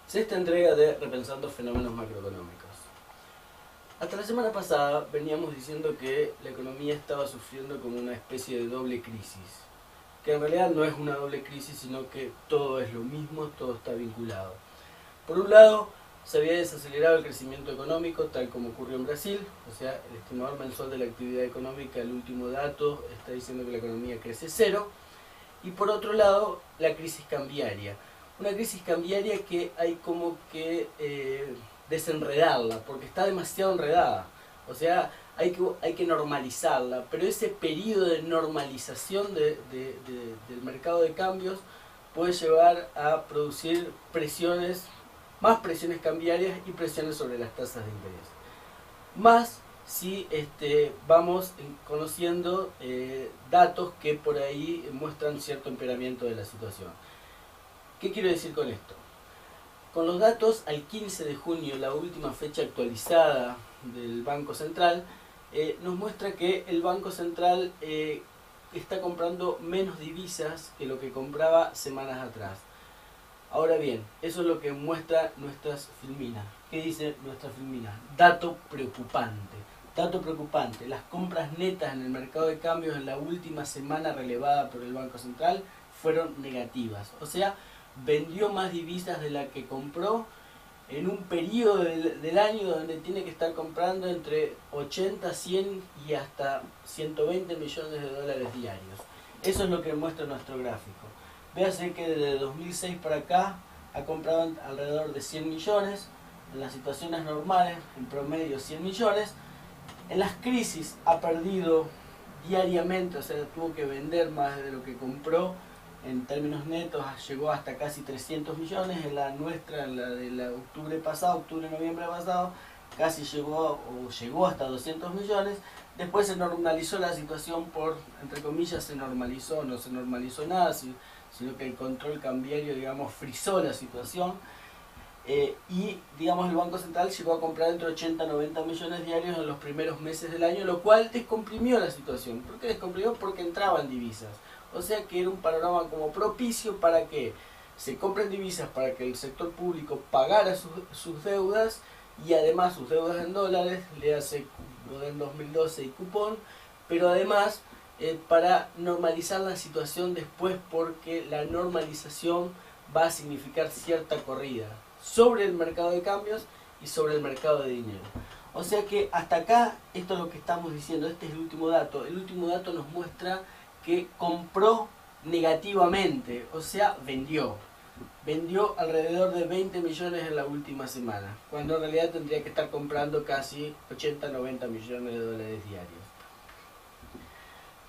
Sexta entrega de Repensando Fenómenos Macroeconómicos. Hasta la semana pasada veníamos diciendo que la economía estaba sufriendo como una especie de doble crisis, que en realidad no es una doble crisis, sino que todo es lo mismo, todo está vinculado. Por un lado, se había desacelerado el crecimiento económico, tal como ocurrió en Brasil, o sea, el estimador mensual de la actividad económica, el último dato, está diciendo que la economía crece cero, y por otro lado, la crisis cambiaria. Una crisis cambiaria que hay como que desenredarla, porque está demasiado enredada. O sea, hay que normalizarla, pero ese periodo de normalización del mercado de cambios puede llevar a producir presiones, más presiones cambiarias y presiones sobre las tasas de interés. Más si vamos conociendo datos que por ahí muestran cierto empeoramiento de la situación. ¿Qué quiero decir con esto? Con los datos al 15 de junio, la última fecha actualizada del Banco Central, nos muestra que el Banco Central está comprando menos divisas que lo que compraba semanas atrás. Ahora bien, eso es lo que muestra nuestras filminas. ¿Qué dice nuestra filmina? Dato preocupante. Dato preocupante. Las compras netas en el mercado de cambios en la última semana relevada por el Banco Central fueron negativas. O sea, vendió más divisas de la que compró en un periodo del año donde tiene que estar comprando entre 80, 100 y hasta 120 millones de dólares diarios. Eso es lo que muestra nuestro gráfico. Véase que desde 2006 para acá ha comprado alrededor de 100 millones, en las situaciones normales en promedio 100 millones, en las crisis ha perdido diariamente, o sea, tuvo que vender más de lo que compró. En términos netos llegó hasta casi 300 millones, en la nuestra, en la de octubre-noviembre pasado, casi llegó hasta 200 millones. Después se normalizó la situación entre comillas, se normalizó, no se normalizó nada, sino que el control cambiario, digamos, frizó la situación. Y, digamos, el Banco Central llegó a comprar entre 80 y 90 millones diarios en los primeros meses del año, lo cual descomprimió la situación. ¿Por qué descomprimió? Porque entraban divisas. O sea que era un panorama como propicio para que se compren divisas, para que el sector público pagara sus deudas, y además sus deudas en dólares, le hace lo del 2012 y cupón, pero además para normalizar la situación después, porque la normalización va a significar cierta corrida sobre el mercado de cambios y sobre el mercado de dinero. O sea que hasta acá, esto es lo que estamos diciendo, este es el último dato. El último dato nos muestra que compró negativamente, o sea, vendió alrededor de 20 millones en la última semana, cuando en realidad tendría que estar comprando casi 80-90 millones de dólares diarios.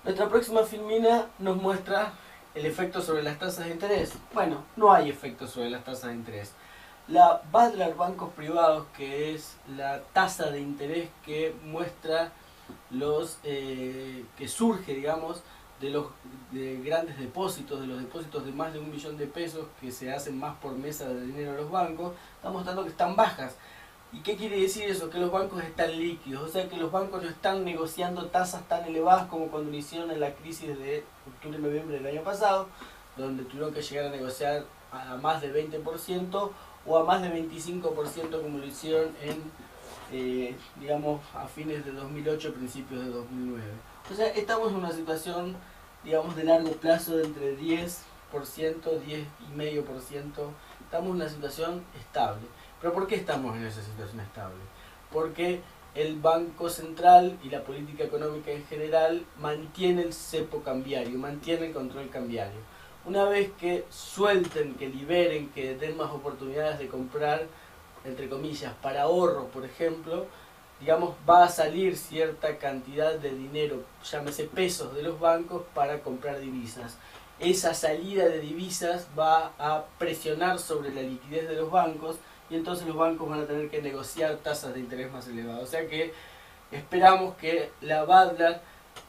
Nuestra próxima filmina nos muestra el efecto sobre las tasas de interés. Bueno, no hay efecto sobre las tasas de interés. La Badlar Bancos Privados, que es la tasa de interés que muestra que surge, digamos, de grandes depósitos, de los depósitos de más de 1 millón de pesos que se hacen más por mesa de dinero a los bancos, está mostrando que están bajas. ¿Y qué quiere decir eso? Que los bancos están líquidos, o sea que los bancos no están negociando tasas tan elevadas como cuando lo hicieron en la crisis de octubre-noviembre del año pasado, donde tuvieron que llegar a negociar a más de 20% o a más de 25% como lo hicieron digamos, a fines de 2008, principios de 2009. O sea, estamos en una situación, digamos, de largo plazo de entre 10%, 10,5%. Estamos en una situación estable. ¿Pero por qué estamos en esa situación estable? Porque el Banco Central y la política económica en general mantiene el cepo cambiario, mantiene el control cambiario. Una vez que suelten, que liberen, que den más oportunidades de comprar, entre comillas, para ahorro, por ejemplo, digamos, va a salir cierta cantidad de dinero, llámese pesos, de los bancos para comprar divisas. Esa salida de divisas va a presionar sobre la liquidez de los bancos, y entonces los bancos van a tener que negociar tasas de interés más elevadas. O sea que esperamos que la Badlar,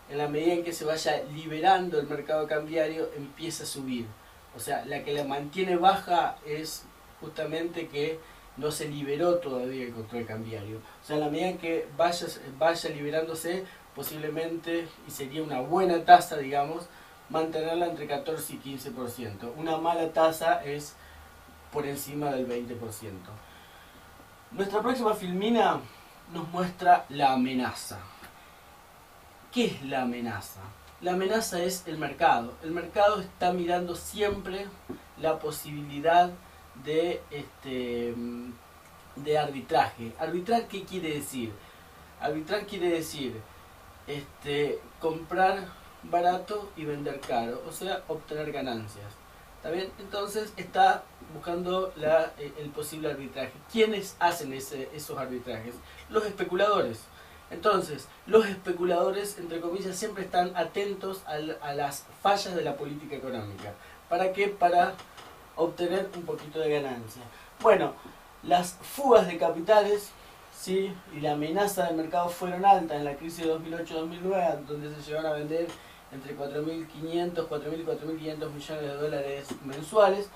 en la medida en que se vaya liberando el mercado cambiario, empiece a subir. O sea, la que la mantiene baja es justamente que no se liberó todavía el control cambiario. O sea, a la medida en que vaya liberándose, posiblemente, y sería una buena tasa, digamos, mantenerla entre 14 y 15%. Una mala tasa es por encima del 20%. Nuestra próxima filmina nos muestra la amenaza. ¿Qué es la amenaza? La amenaza es el mercado. El mercado está mirando siempre la posibilidad de arbitraje. ¿Arbitrar qué quiere decir? Arbitrar quiere decir comprar barato y vender caro, o sea, obtener ganancias. ¿Está bien? Entonces está buscando el posible arbitraje. ¿Quiénes hacen esos arbitrajes? Los especuladores. Entonces, los especuladores, entre comillas, siempre están atentos a las fallas de la política económica. ¿Para qué? Para obtener un poquito de ganancia. Bueno, las fugas de capitales, ¿sí?, y la amenaza del mercado fueron altas en la crisis de 2008-2009, donde se llegaron a vender entre 4.500 y 4.500 millones de dólares mensuales,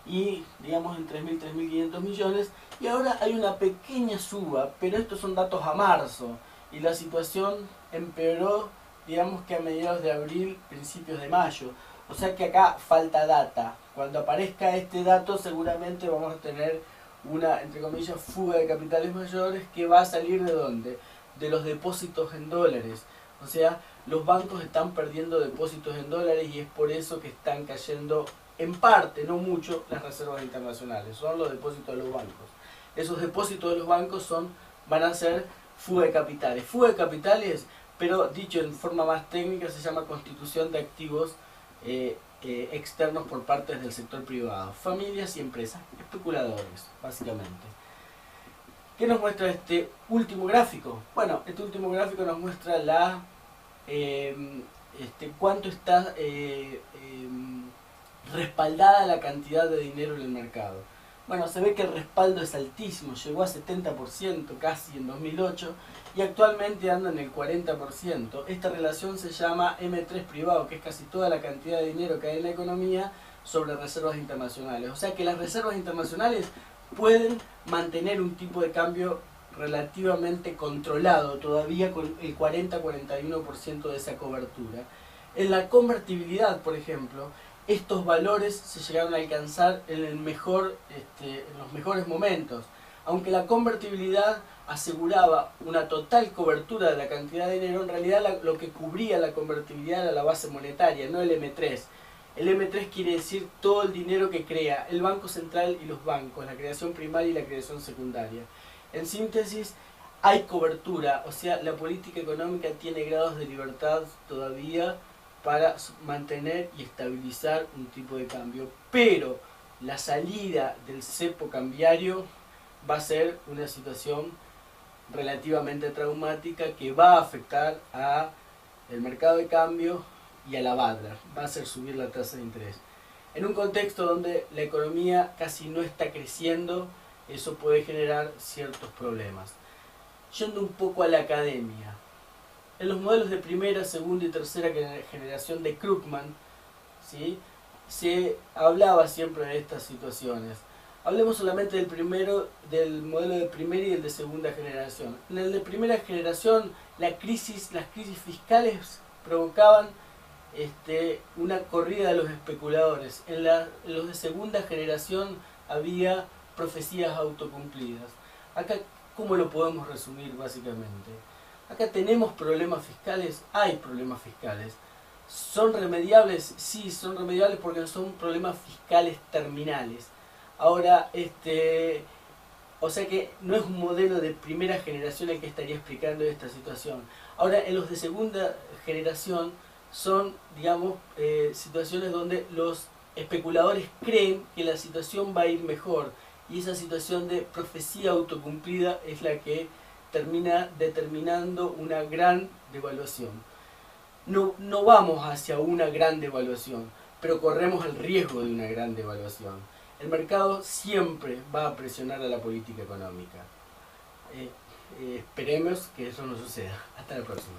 y digamos en 3.000, 3.500 millones, y ahora hay una pequeña suba, pero estos son datos a marzo, y la situación empeoró, digamos que a mediados de abril, principios de mayo, o sea que acá falta data. Cuando aparezca este dato seguramente vamos a tener una, entre comillas, fuga de capitales mayores, que va a salir ¿de dónde? De los depósitos en dólares. O sea, los bancos están perdiendo depósitos en dólares y es por eso que están cayendo en parte, no mucho, las reservas internacionales. Son los depósitos de los bancos. Esos depósitos de los bancos van a ser fuga de capitales. Fuga de capitales, pero dicho en forma más técnica, se llama constitución de activos externos por parte del sector privado. Familias y empresas, especuladores, básicamente. ¿Qué nos muestra este último gráfico? Bueno, este último gráfico nos muestra cuánto está respaldada la cantidad de dinero en el mercado. Bueno, se ve que el respaldo es altísimo, llegó a 70% casi en 2008 y actualmente anda en el 40%. Esta relación se llama M3 privado, que es casi toda la cantidad de dinero que hay en la economía sobre reservas internacionales. O sea que las reservas internacionales pueden mantener un tipo de cambio relativamente controlado todavía con el 40-41% de esa cobertura. En la convertibilidad, por ejemplo, estos valores se llegaron a alcanzar en los mejores momentos. Aunque la convertibilidad aseguraba una total cobertura de la cantidad de dinero, en realidad lo que cubría la convertibilidad era la base monetaria, no el M3. El M3 quiere decir todo el dinero que crea el Banco Central y los bancos, la creación primaria y la creación secundaria. En síntesis, hay cobertura, o sea, la política económica tiene grados de libertad todavía para mantener y estabilizar un tipo de cambio, pero la salida del cepo cambiario va a ser una situación relativamente traumática que va a afectar al mercado de cambio y a la BADLAR, va a hacer subir la tasa de interés. En un contexto donde la economía casi no está creciendo, eso puede generar ciertos problemas. Yendo un poco a la academia, en los modelos de primera, segunda y tercera generación de Krugman, ¿sí?, se hablaba siempre de estas situaciones. Hablemos solamente del modelo de primera y el de segunda generación. En el de primera generación, las crisis fiscales provocaban una corrida de los especuladores. En los de segunda generación había profecías autocumplidas. Acá, ¿cómo lo podemos resumir básicamente? Acá tenemos problemas fiscales, hay problemas fiscales. ¿Son remediables? Sí, son remediables porque son problemas fiscales terminales. Ahora, o sea que no es un modelo de primera generación el que estaría explicando esta situación. Ahora, en los de segunda generación son, digamos, situaciones donde los especuladores creen que la situación va a ir mejor. Y esa situación de profecía autocumplida es la que termina determinando una gran devaluación. No vamos hacia una gran devaluación, pero corremos el riesgo de una gran devaluación. El mercado siempre va a presionar a la política económica. Esperemos que eso no suceda. Hasta la próxima.